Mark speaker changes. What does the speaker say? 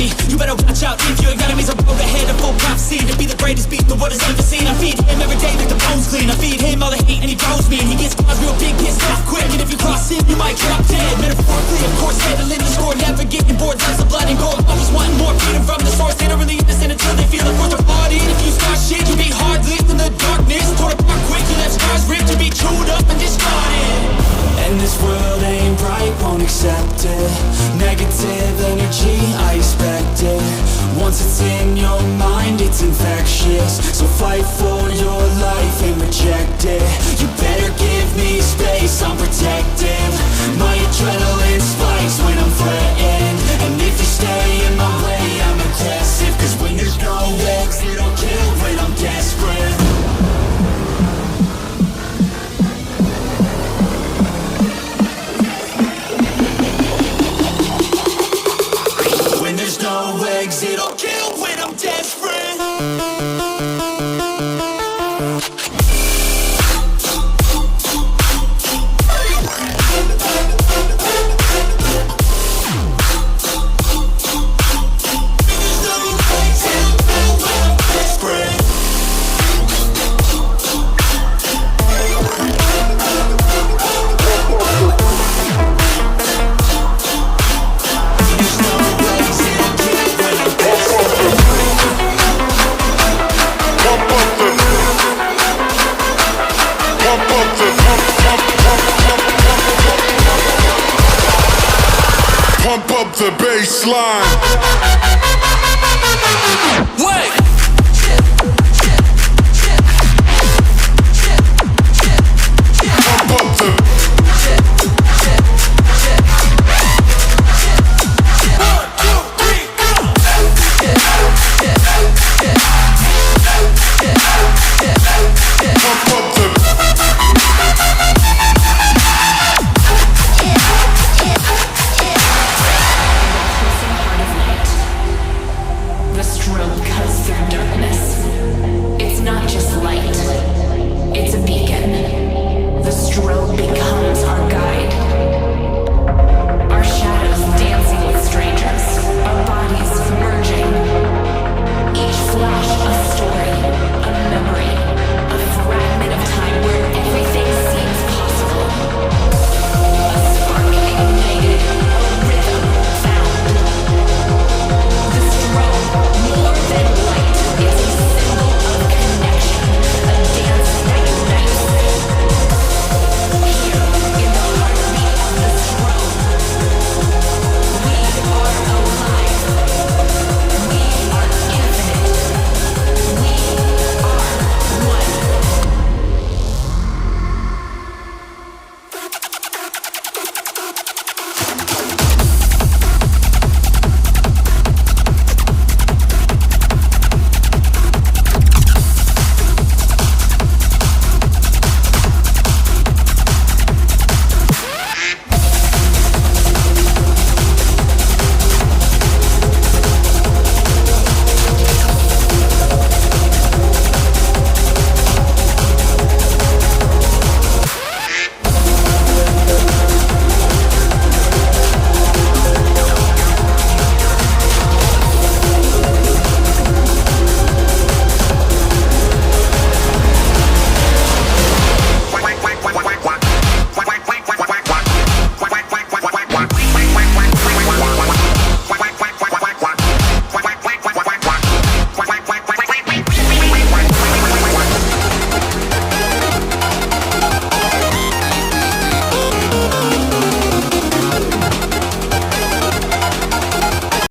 Speaker 1: enemy. You better watch out if your enemy's a road ahead of full prophecy. To be the greatest beast the world has ever seen. I feed him every day like the bones clean. I feed him all the hate and he grows me. And he gets claws real big, pissed off quick. And if you cross him, you might drop dead. Metaphorically, of course, settling the score. Never getting bored, lots of blood and gore. Always wanting more, freedom from the source. They don't really understand until they feel it for their body. And if you start shit, you be hard-lived in the darkness. Torn apart quick, you left scars ripped. You be chewed up and discarded. And this world ain't right, won't accept it. Negative energy, I expect it. Once it's in your mind, it's infectious. So fight for your life and reject it. You better give me space, I'm protective. My adrenaline spikes when I'm threatened. And if you stay in my way, I'm aggressive. Cause when there's no exit, I'll kill when I'm desperate. There's no exit, I'll kill when I'm desperate.
Speaker 2: Pump up the bass line.